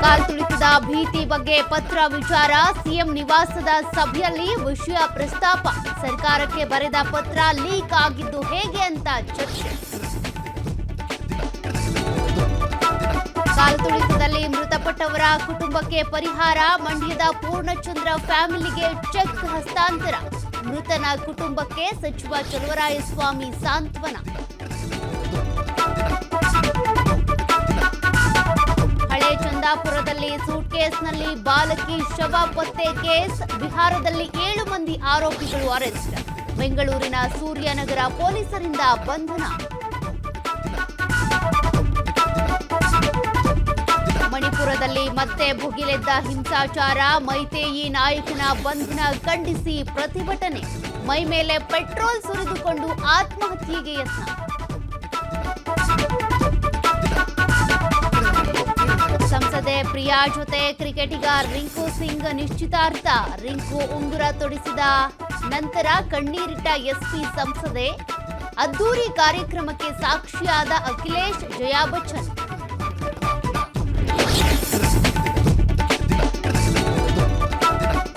ಕಾಲ್ತುಳಿತದ ಭೀತಿ ಬಗ್ಗೆ ಪತ್ರ ವಿಚಾರ ಸಿಎಂ ನಿವಾಸದ ಸಭೆಯಲ್ಲಿ ವಿಷಯ ಪ್ರಸ್ತಾಪ. ಸರ್ಕಾರಕ್ಕೆ ಬರೆದ ಪತ್ರ ಲೀಕ್ ಆಗಿದ್ದು ಹೇಗೆ ಅಂತ ಚರ್ಚೆ. ಕಾಲ್ತುಳಿತದಲ್ಲಿ ಮೃತಪಟ್ಟವರ ಕುಟುಂಬಕ್ಕೆ ಪರಿಹಾರ. ಮಂಡ್ಯದ ಪೂರ್ಣಚಂದ್ರ ಫ್ಯಾಮಿಲಿಗೆ ಚೆಕ್ ಹಸ್ತಾಂತರ. ಮೃತನ ಕುಟುಂಬಕ್ಕೆ ಸಚಿವ ಚಲುವರಾಯಸ್ವಾಮಿ ಸಾಂತ್ವನ. ಹಳೆ ಚಂದಾಪುರದಲ್ಲಿ ಸೂಟ್ಕೇಸ್ನಲ್ಲಿ ಬಾಲಕಿ ಶವ ಪತ್ತೆ ಕೇಸ್. ಬಿಹಾರದಲ್ಲಿ 7 ಮಂದಿ ಆರೋಪಿಗಳು ಅರೆಸ್ಟ್. ಬೆಂಗಳೂರಿನ ಸೂರ್ಯನಗರ ಪೊಲೀಸರಿಂದ ಬಂಧನ. ಮಣಿಪುರದಲ್ಲಿ ಮತ್ತೆ ಭುಗಿಲೆದ್ದ ಹಿಂಸಾಚಾರ. ಮೈತೇಯಿ ನಾಯಕನ ಬಂಧನ ಖಂಡಿಸಿ ಪ್ರತಿಭಟನೆ. ಮೈ ಮೇಲೆ ಪೆಟ್ರೋಲ್ ಸುರಿದುಕೊಂಡು ಆತ್ಮಹತ್ಯೆಗೆ ಯತ್ನ. ಸಂಸದೆ ಪ್ರಿಯಾ ಜೊತೆ ಕ್ರಿಕೆಟಿಗ ರಿಂಕು ಸಿಂಗ್ ನಿಶ್ಚಿತಾರ್ಥ. ರಿಂಕು ಉಂಗುರ ತೊಡಿಸಿದ ನಂತರ ಕಣ್ಣೀರಿಟ್ಟ ಎಸ್ಪಿ ಸಂಸದೆ. ಅದ್ದೂರಿ ಕಾರ್ಯಕ್ರಮಕ್ಕೆ ಸಾಕ್ಷಿಯಾದ ಅಖಿಲೇಶ್, ಜಯಾ ಬಚ್ಚನ್.